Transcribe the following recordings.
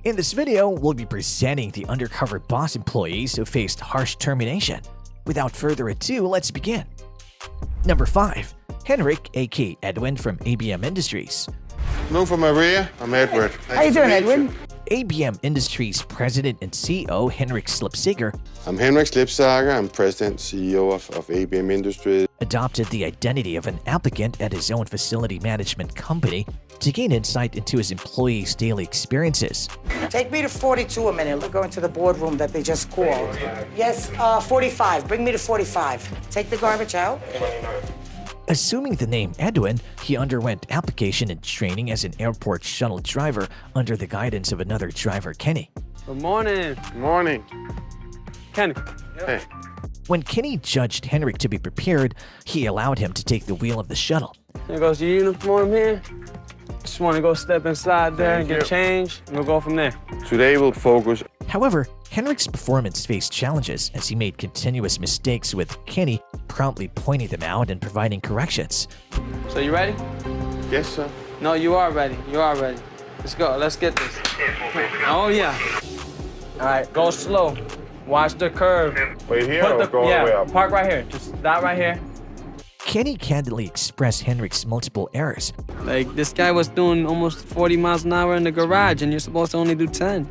In this video, we'll be presenting the Undercover Boss employees who faced harsh termination. Without further ado, let's begin. Number 5. Henrik, aka Edwin from ABM Industries. Known for Maria, I'm Edwin. How you doing, Edwin? ABM Industries President and CEO Henrik Slipsager I'm Henrik Slipsager. I'm President CEO of ABM Industries. adopted the identity of an applicant at his own facility management company to gain insight into his employees' daily experiences. Take me to 42 a minute. We're going to the boardroom that they just called. Yes, 45. Bring me to 45. Take the garbage out. Assuming the name Edwin, he underwent application and training as an airport shuttle driver under the guidance of another driver, Kenny. Good morning. Good morning. Kenny. Hey. When Kenny judged Henrik to be prepared, he allowed him to take the wheel of the shuttle. There goes your uniform here. Just want to go step inside there and get changed, and we'll go from there. Today we'll focus. However, Henrik's performance faced challenges as he made continuous mistakes, with Kenny promptly pointing them out and providing corrections. So you ready? Yes, sir. No, you are ready. You are ready. Let's go. Let's get this. Oh, yeah. All right, go slow. Watch the curve. Wait here or go all the way up? Park right here. Just stop right here. Kenny candidly expressed Henrik's multiple errors. Like, this guy was doing almost 40 miles an hour in the garage, and you're supposed to only do 10.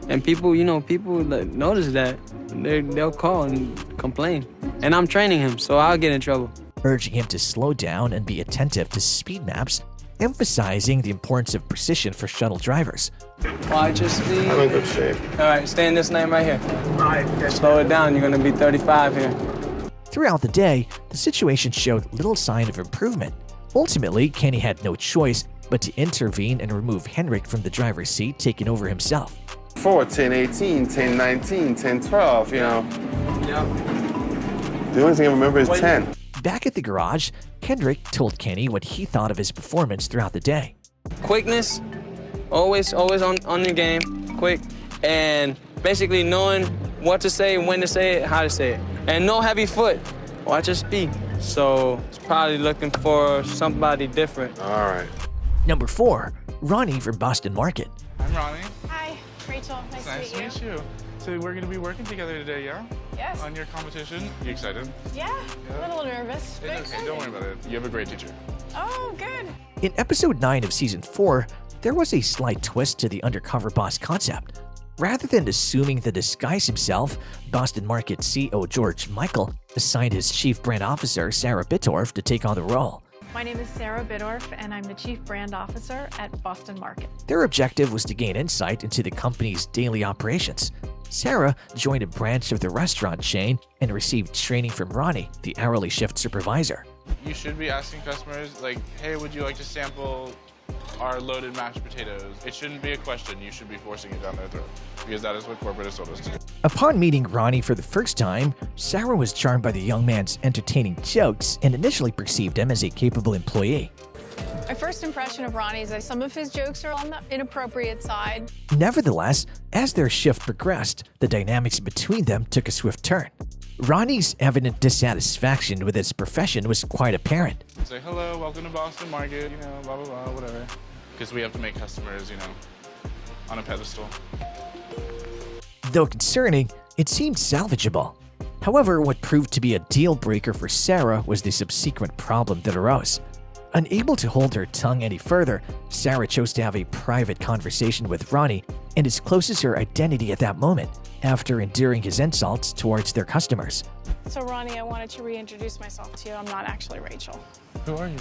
And people, people like, notice that. They'll call and complain. And I'm training him, so I'll get in trouble. Urging him to slow down and be attentive to speed maps, emphasizing the importance of precision for shuttle drivers. Watch your speed. I'm in good shape. All right, stay in this lane right here. Slow it down, you're gonna be 35 here. Throughout the day, the situation showed little sign of improvement. Ultimately, Kenny had no choice but to intervene and remove Henrik from the driver's seat, taking over himself. 4, 10, 18, 10, 19, 10, 12, Yeah. The only thing I remember is 10. Back at the garage, Henrik told Kenny what he thought of his performance throughout the day. Quickness, always on your game, quick, and basically knowing what to say, when to say it, how to say it. And no heavy foot, watch your speed. So it's probably looking for somebody different. All right. Number 4. Ronnie from Boston Market. I'm Ronnie. Hi, Rachel. Nice To meet you. So we're going to be working together today, yeah? Yes. On your competition. You excited? Yeah, a little nervous. but It's okay. excited. Don't worry about it. You have a great teacher. Oh, good. In episode 9 of season 4, there was a slight twist to the Undercover Boss concept. Rather than assuming the disguise himself, Boston Market CEO George Michael assigned his chief brand officer, Sarah Bittorf, to take on the role. My name is Sarah Bittorf, and I'm the Chief Brand Officer at Boston Market. Their objective was to gain insight into the company's daily operations. Sarah joined a branch of the restaurant chain and received training from Ronnie, the hourly shift supervisor. You should be asking customers, like, hey, would you like to sample our loaded mashed potatoes? It shouldn't be a question. You should be forcing it down their throat, because that is what corporate has told us to do. Upon meeting Ronnie for the first time, Sarah was charmed by the young man's entertaining jokes and initially perceived him as a capable employee. My first impression of Ronnie is that some of his jokes are on the inappropriate side. Nevertheless, as their shift progressed, the dynamics between them took a swift turn. Ronnie's evident dissatisfaction with his profession was quite apparent. Say, hello, welcome to Boston Market, blah, blah, blah, whatever. Because we have to make customers, on a pedestal. Though concerning, it seemed salvageable. However, what proved to be a deal breaker for Sarah was the subsequent problem that arose. Unable to hold her tongue any further, Sarah chose to have a private conversation with Ronnie and discloses her identity at that moment, after enduring his insults towards their customers. So, Ronnie, I wanted to reintroduce myself to you. I'm not actually Rachel. Who are you?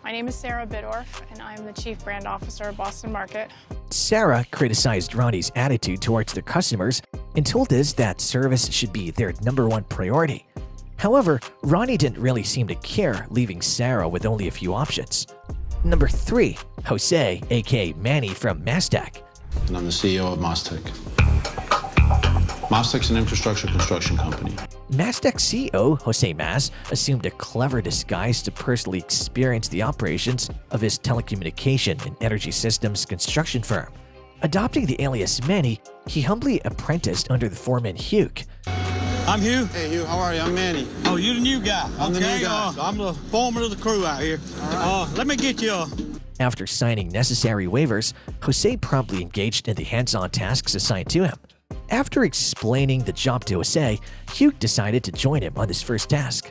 My name is Sarah Bittorf, and I'm the Chief Brand Officer at Boston Market. Sarah criticized Ronnie's attitude towards their customers and told us that service should be their #1 priority. However, Ronnie didn't really seem to care, leaving Sarah with only a few options. Number 3. Jose, aka Manny from Mastek. And I'm the CEO of Mastek. Mastek's an infrastructure construction company. Mastek CEO Jose Mas assumed a clever disguise to personally experience the operations of his telecommunication and energy systems construction firm. Adopting the alias Manny, he humbly apprenticed under the foreman Hugh. I'm Hugh. Hey, Hugh, how are you? I'm Manny. Oh, you're the new guy. I'm the new guy. I'm the foreman of the crew out here. All right. Let me get you After signing necessary waivers, Jose promptly engaged in the hands-on tasks assigned to him. After explaining the job to Jose, Hugh decided to join him on his first task.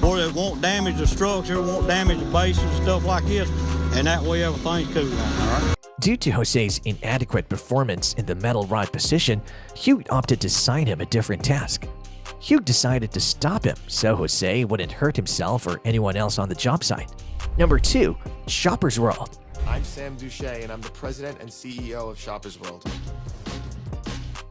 Or it won't damage the structure, won't damage the bases, stuff like this, and that way everything's cool, all right? Due to Jose's inadequate performance in the metal rod position, Hugh opted to assign him a different task. Hugh decided to stop him so Jose wouldn't hurt himself or anyone else on the job site. Number 2. Shoppers World. I'm Sam Duche, and I'm the president and CEO of Shoppers World.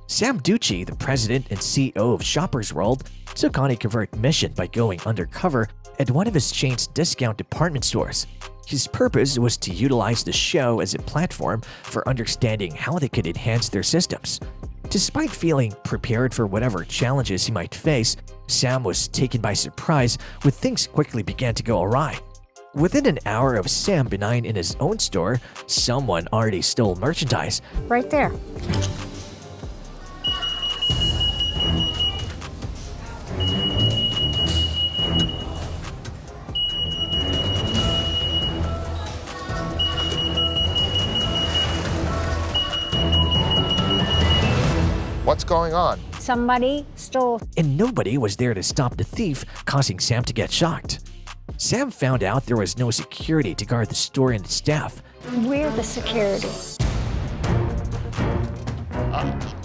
Sam Ducci, the president and CEO of Shoppers World, took on a covert mission by going undercover at one of his chain's discount department stores. His purpose was to utilize the show as a platform for understanding how they could enhance their systems. Despite feeling prepared for whatever challenges he might face, Sam was taken by surprise when things quickly began to go awry. Within an hour of Sam benign in his own store, someone already stole merchandise. Right there. What's going on? Somebody stole. And nobody was there to stop the thief, causing Sam to get shocked. Sam found out there was no security to guard the store and its staff. We're the security.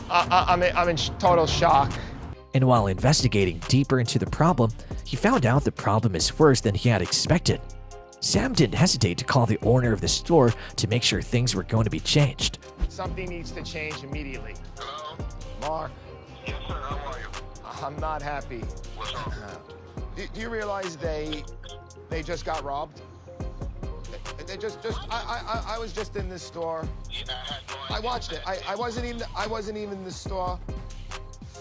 I'm in total shock. And while investigating deeper into the problem, he found out the problem is worse than he had expected. Sam didn't hesitate to call the owner of the store to make sure things were going to be changed. Something needs to change immediately. Hello? Mark, Yes, sir. How are you? I'm not happy. What's wrong? Do you realize they just got robbed? I was just in this store. Yeah, I had no idea. I watched it. I wasn't even in the store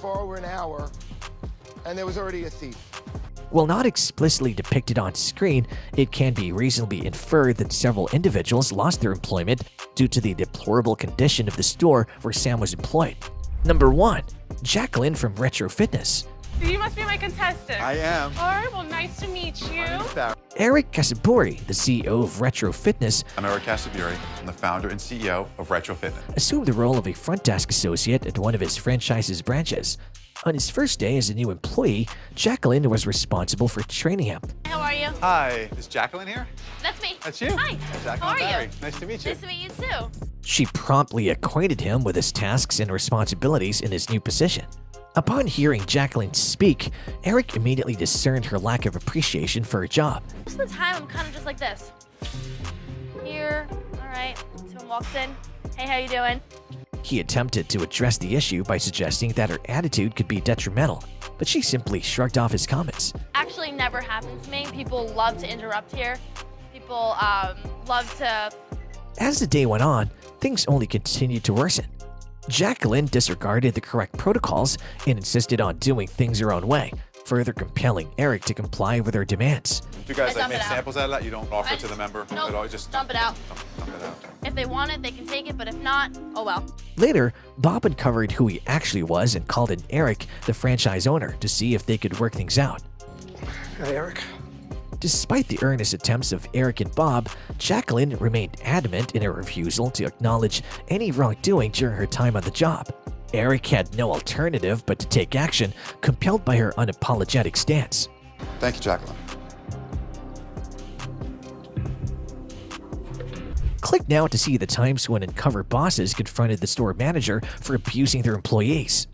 for over an hour, and there was already a thief. While not explicitly depicted on screen, it can be reasonably inferred that several individuals lost their employment due to the deplorable condition of the store where Sam was employed. Number 1. Jacqueline from Retro Fitness. You must be my contestant. I am. All right, well, nice to meet you. Eric Casaburi, the CEO of Retro Fitness, I'm Eric Casaburi. I'm the founder and CEO of Retro Fitness. assumed the role of a front desk associate at one of his franchise's branches. On his first day as a new employee, Jacqueline was responsible for training him. How are you? Hi, is Jacqueline here? That's me. That's you? Hi. Jacqueline How are Barry. you? Nice to meet you. Nice to meet you too. She promptly acquainted him with his tasks and responsibilities in his new position. Upon hearing Jacqueline speak, Eric immediately discerned her lack of appreciation for her job. Most of the time, I'm kind of just like this. Here, all right. Someone walks in. Hey, how you doing? He attempted to address the issue by suggesting that her attitude could be detrimental, but she simply shrugged off his comments. Actually, never happens to me. People love to interrupt here. People love to. As the day went on, things only continued to worsen. Jacqueline disregarded the correct protocols and insisted on doing things her own way, further compelling Eric to comply with her demands. You guys I dump make it out. samples out of that? You don't offer I it to the just- member nope, at all? You just dump it out. Dump it out. If they want it, they can take it, but if not, oh well. Later, Bob uncovered who he actually was and called in Eric, the franchise owner, to see if they could work things out. Hey, Eric. Despite the earnest attempts of Eric and Bob, Jacqueline remained adamant in her refusal to acknowledge any wrongdoing during her time on the job. Eric had no alternative but to take action, compelled by her unapologetic stance. Thank you, Jacqueline. Click now to see the times when Uncover bosses confronted the store manager for abusing their employees.